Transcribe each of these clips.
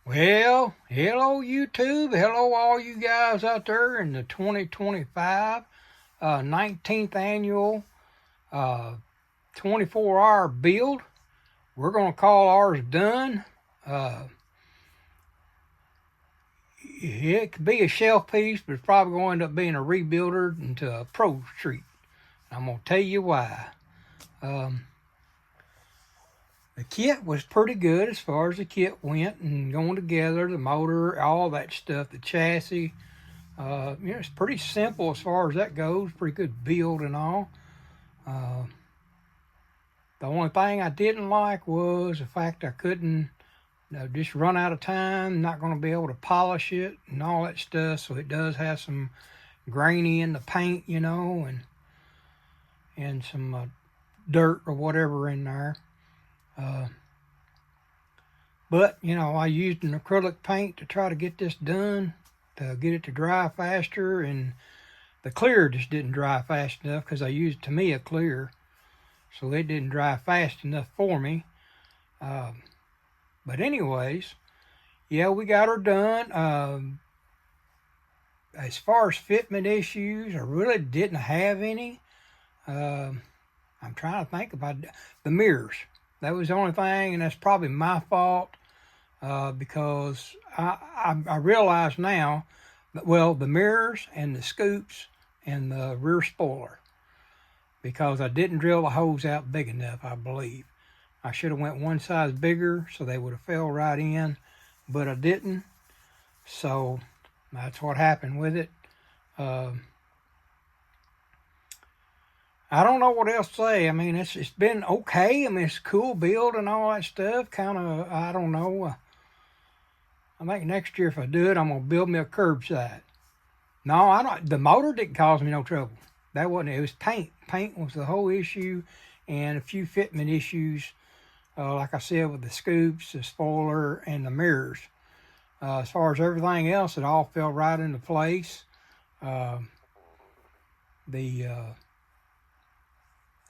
Well, hello YouTube. Hello all you guys out there in the 2025 19th annual 24-hour build. We're going to call ours done. It could be a shelf piece, but it's probably going to end up being a rebuilder into a pro street. I'm going to tell you why. The kit was pretty good as far as the kit went and going together, the motor, all that stuff, the chassis. It's pretty simple as far as that goes. Pretty good build and all. The only thing I didn't like was the fact I couldn't just run out of time, not going to be able to polish it and all that stuff. So it does have some grainy in the paint, and some dirt or whatever in there. But I used an acrylic paint to try to get this done, to get it to dry faster, and the clear just didn't dry fast enough because I used Tamiya clear, so it didn't dry fast enough for me. But anyways, yeah, we got her done. As far as fitment issues, I really didn't have any. I'm trying to think about the mirrors. That was the only thing, and that's probably my fault because I realize now that, well, the mirrors and the scoops and the rear spoiler, because I didn't drill the holes out big enough, I believe. I should have went one size bigger so they would have fell right in, but I didn't. So that's what happened with it. I don't know what else to say. I mean, it's been okay. I mean, it's a cool build and all that stuff. Kind of, I don't know. I think next year if I do it, I'm going to build me a curbside. No, I don't. The motor didn't cause me no trouble. That wasn't it. It was paint. Paint was the whole issue, and a few fitment issues, like I said, with the scoops, the spoiler, and the mirrors. As far as everything else, it all fell right into place. The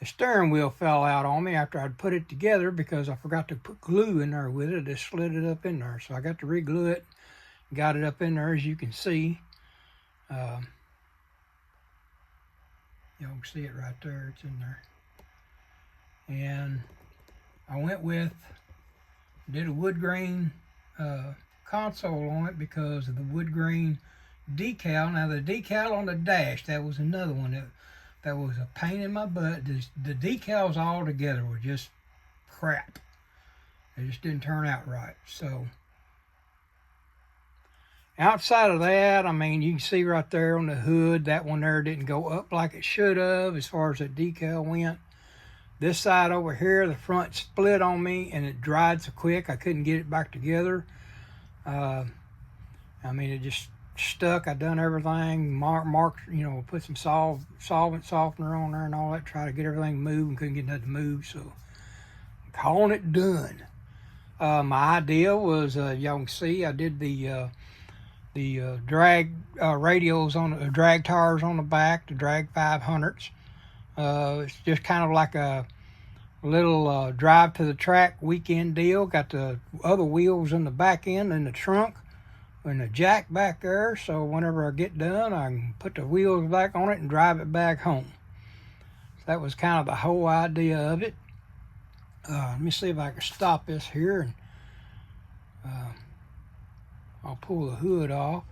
steering wheel fell out on me after I'd put it together because I forgot to put glue in there with it. I just slid it up in there. So I got to re-glue it, got it up in there, as you can see. Y'all can see it right there. It's in there. And I did a wood grain console on it because of the wood grain decal. Now the decal on the dash, that was another one that was a pain in my butt. The decals all together were just crap. They just didn't turn out right. So outside of that, I mean, you can see right there on the hood, that one there didn't go up like it should have as far as the decal went. This side over here, the front split on me and it dried so quick I couldn't get it back together. I mean, it just stuck. I done everything, marked, put some solvent softener on there and all that, try to get everything moved and couldn't get nothing to move. So I'm calling it done. My idea was, y'all can see, I did the drag radials on the drag tires on the back, the drag 500s. It's just kind of like a little drive to the track weekend deal. Got the other wheels in the back end and the trunk and the jack back there, so whenever I get done I can put the wheels back on it and drive it back home. So that was kind of the whole idea of it. Let me see if I can stop this here, and I'll pull the hood off.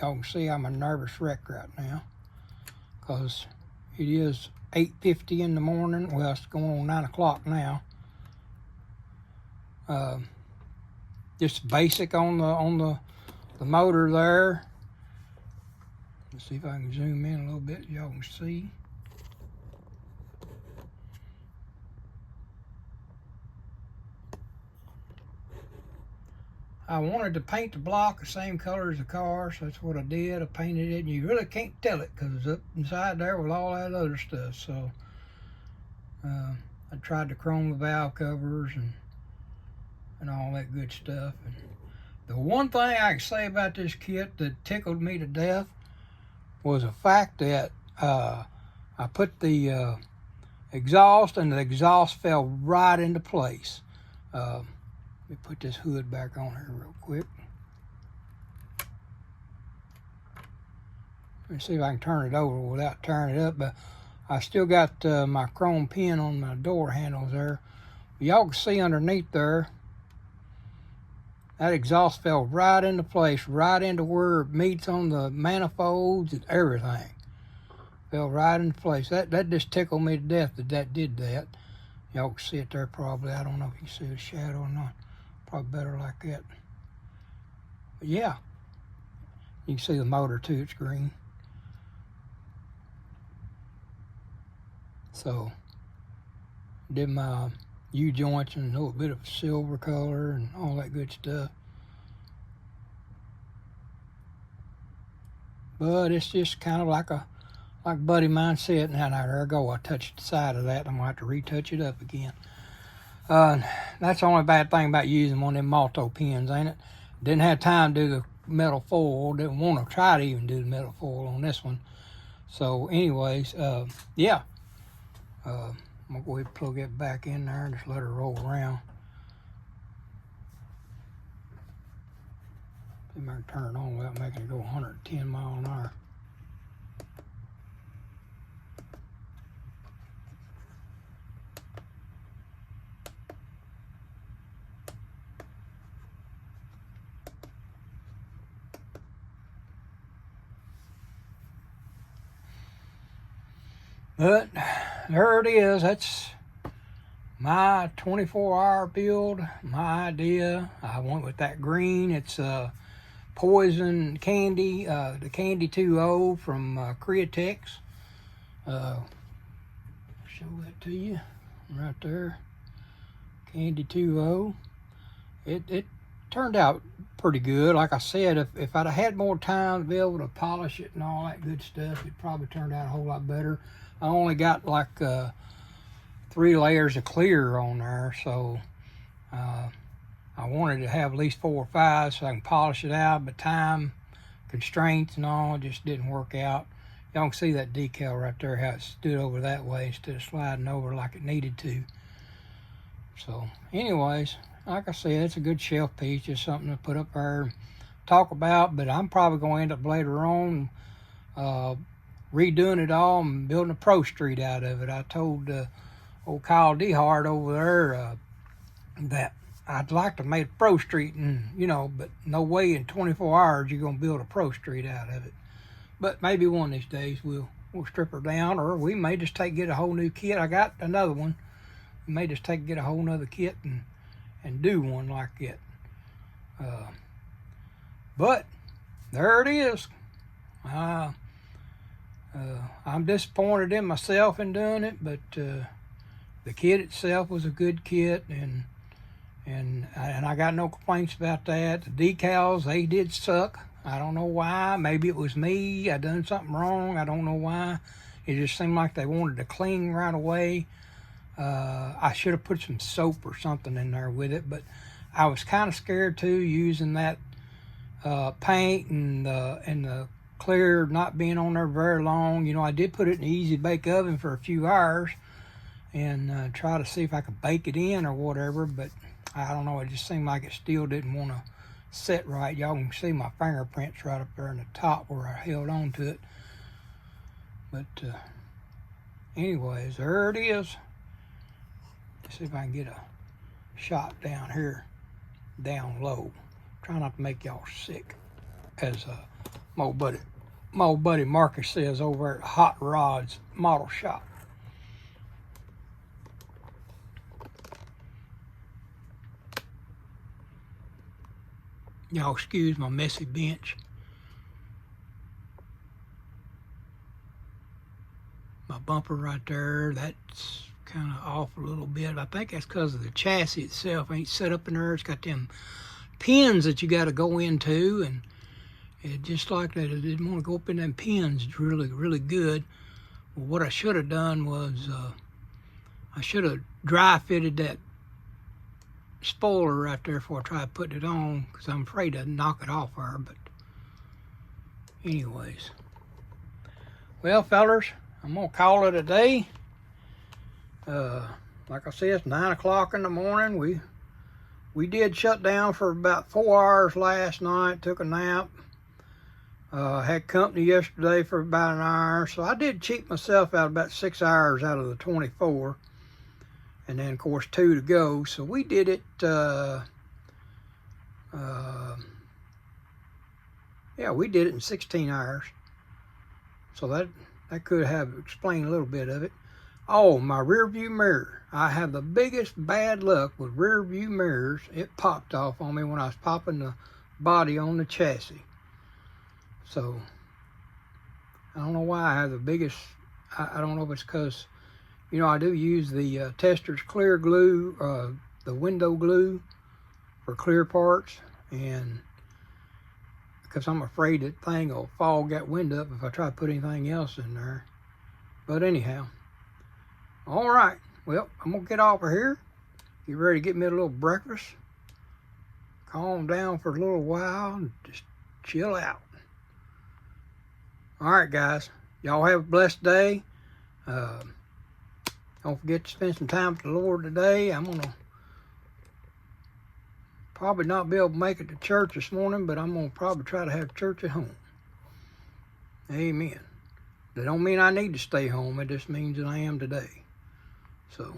Y'all can see I'm a nervous wreck right now because it is 8:50 in the morning. Well, it's going on 9 o'clock now. Just basic on the motor there. Let's see if I can zoom in a little bit. Y'all can see. I wanted to paint the block the same color as the car, so that's what I did. I painted it, and you really can't tell it because it's up inside there with all that other stuff. So I tried to chrome the valve covers and all that good stuff. And the one thing I can say about this kit that tickled me to death was the fact that I put the exhaust, and the exhaust fell right into place. Let me put this hood back on here real quick. Let me see if I can turn it over without tearing it up, but I still got my chrome pin on my door handles there. Y'all can see underneath there, that exhaust fell right into place, right into where it meets on the manifolds and everything. Fell right into place. That just tickled me to death that did that. Y'all can see it there probably. I don't know if you can see the shadow or not. Probably better like that. But yeah, you can see the motor too, it's green. So, did my U-joints and a little bit of silver color and all that good stuff. But it's just kind of like a buddy mine said. Now there I go. I touched the side of that. I'm gonna have to retouch it up again. That's the only bad thing about using one of them Malto pins, ain't it? Didn't have time to do the metal foil. Didn't want to try to even do the metal foil on this one. So, anyways, yeah. I'm gonna go ahead and plug it back in there and just let it roll around. See if I can turn it on without making it go 110 miles an hour. But there it is. That's my 24-hour build, my idea. I went with that green. It's Poison Candy, the Candy 2.0 from Createx. Show that to you right there. Candy 2.0. It turned out pretty good. Like I said, if I'd have had more time to be able to polish it and all that good stuff, it probably turned out a whole lot better. I only got like 3 layers of clear on there, so I wanted to have at least 4 or 5 so I can polish it out, but time constraints and all just didn't work out. Y'all can see that decal right there, how it stood over that way instead of sliding over like it needed to. So anyways, like I said, it's a good shelf piece, just something to put up there and talk about, but I'm probably going to end up later on redoing it all and building a Pro Street out of it. I told old Kyle DeHart over there that I'd like to make a Pro Street, and but no way in 24 hours you're going to build a Pro Street out of it. But maybe one of these days we'll strip her down, or we may just get a whole new kit. I got another one. We may just get a whole nother kit and do one like it. But there it is. I'm disappointed in myself in doing it, but the kit itself was a good kit, and I got no complaints about that. The decals, they did suck. I don't know why. Maybe it was me. I done something wrong. I don't know why. It just seemed like they wanted to cling right away. I should have put some soap or something in there with it, but I was kind of scared too, using that paint and the clear not being on there very long. I did put it in the easy bake oven for a few hours and try to see if I could bake it in or whatever, but I don't know, it just seemed like it still didn't want to set right. Y'all can see my fingerprints right up there in the top where I held on to it. But anyways, there it is. Let's see if I can get a shot down here, down low. Try not to make y'all sick, as my old buddy Marcus says over at Hot Rods Model Shop. Y'all excuse my messy bench. My bumper right there, that's kind of off a little bit. I think that's because of the chassis itself ain't set up in there. It's got them pins that you got to go into, and it just like that, it didn't want to go up in them pins. It's really, really good. Well, what I should have done was I should have dry fitted that spoiler right there before I tried putting it on, because I'm afraid to knock it off there. But anyways, well, fellers, I'm gonna call it a day. Like I said, it's 9 o'clock in the morning. We did shut down for about 4 hours last night, took a nap. Had company yesterday for about an hour, so I did cheat myself out about 6 hours out of the 24, and then of course 2 to go. So we did it. Yeah, we did it in 16 hours. So that could have explained a little bit of it. Oh, my rear view mirror. I have the biggest bad luck with rear view mirrors. It popped off on me when I was popping the body on the chassis. So I don't know why I have the biggest. I don't know if it's because, you know, I do use the Tester's clear glue, the window glue for clear parts, and because I'm afraid that thing will fog that window up if I try to put anything else in there. But anyhow, all right. Well, I'm gonna get off of here. Get ready to get me a little breakfast. Calm down for a little while and just chill out. All right, guys. Y'all have a blessed day. Don't forget to spend some time with the Lord today. I'm gonna probably not be able to make it to church this morning, but I'm going to probably try to have church at home. Amen. That don't mean I need to stay home. It just means that I am today. So,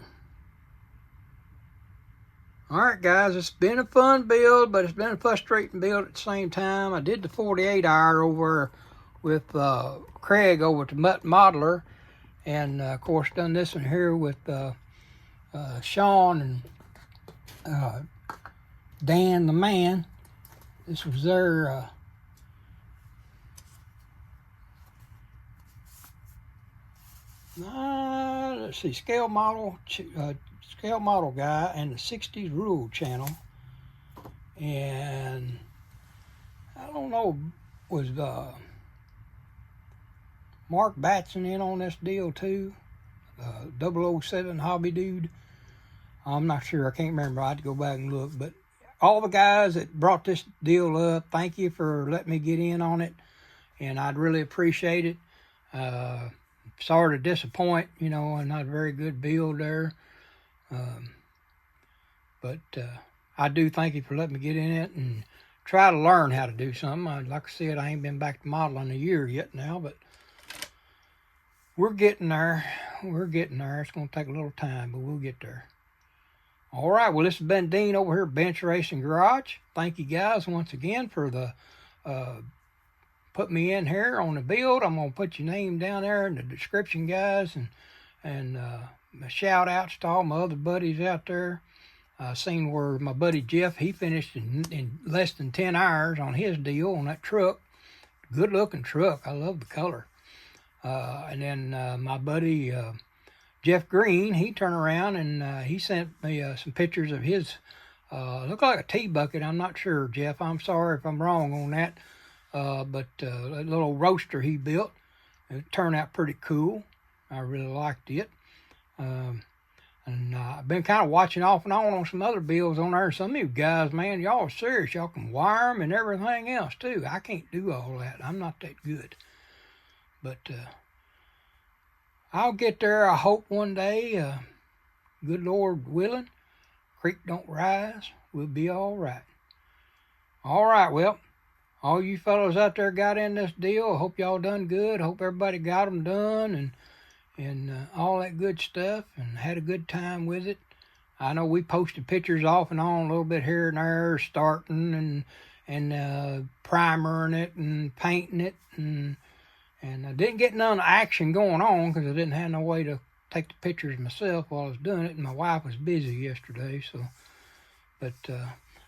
all right, guys. It's been a fun build, but it's been a frustrating build at the same time. I did the 48-hour over with Craig over to Modeler, and of course done this one here with Sean and Dan the man. This was their let's see, scale model guy and the 60s rule channel. And I don't know, was Mark Batson in on this deal too? 007 hobby dude. I'm not sure. I can't remember. I had to go back and look, but all the guys that brought this deal up, thank you for letting me get in on it, and I'd really appreciate it. Sorry to disappoint, you know, and not a very good build there, but I do thank you for letting me get in it and try to learn how to do something. Like I said, I ain't been back to modeling a year yet now, but we're getting there. We're getting there. It's going to take a little time, but we'll get there. All right, well, this has been Dean over here at Bench Racing Garage. Thank you guys once again for the put me in here on the build. I'm going to put your name down there in the description, guys, and shout outs to all my other buddies out there. Seen where my buddy Jeff, he finished in less than 10 hours on his deal on that truck. Good looking truck. I love the color. And then my buddy Jeff Green, he turned around and he sent me some pictures of his, looked like a tea bucket. I'm not sure, Jeff. I'm sorry if I'm wrong on that. But a little roaster he built. It turned out pretty cool. I really liked it. And I've been kind of watching off and on some other builds on there. Some of you guys, man, y'all are serious. Y'all can wire them and everything else, too. I can't do all that. I'm not that good. But I'll get there, I hope, one day. Good Lord willing, creek don't rise, we'll be all right. All right, well, all you fellows out there got in this deal. I hope y'all done good. I hope everybody got them done and all that good stuff and had a good time with it. I know we posted pictures off and on a little bit here and there, starting and primering it and painting it, and I didn't get none action going on because I didn't have no way to take the pictures myself while I was doing it, and my wife was busy yesterday. So, but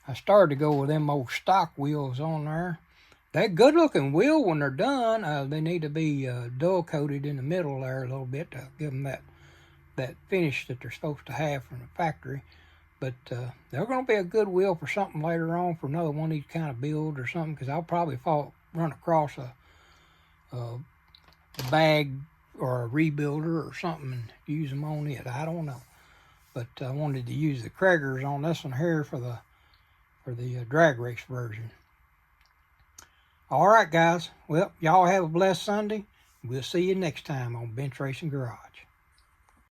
I started to go with them old stock wheels on there. They're good looking wheel when they're done. They need to be dull coated in the middle there a little bit to give them that finish that they're supposed to have from the factory. But they're going to be a good wheel for something later on, for another one of these kind of builds or something, because I'll probably run across a bag or a rebuilder or something and use them on it. I don't know. But I wanted to use the Kragers on this one here for the drag race version. All right, guys. Well, y'all have a blessed Sunday. We'll see you next time on Bench Racing Garage.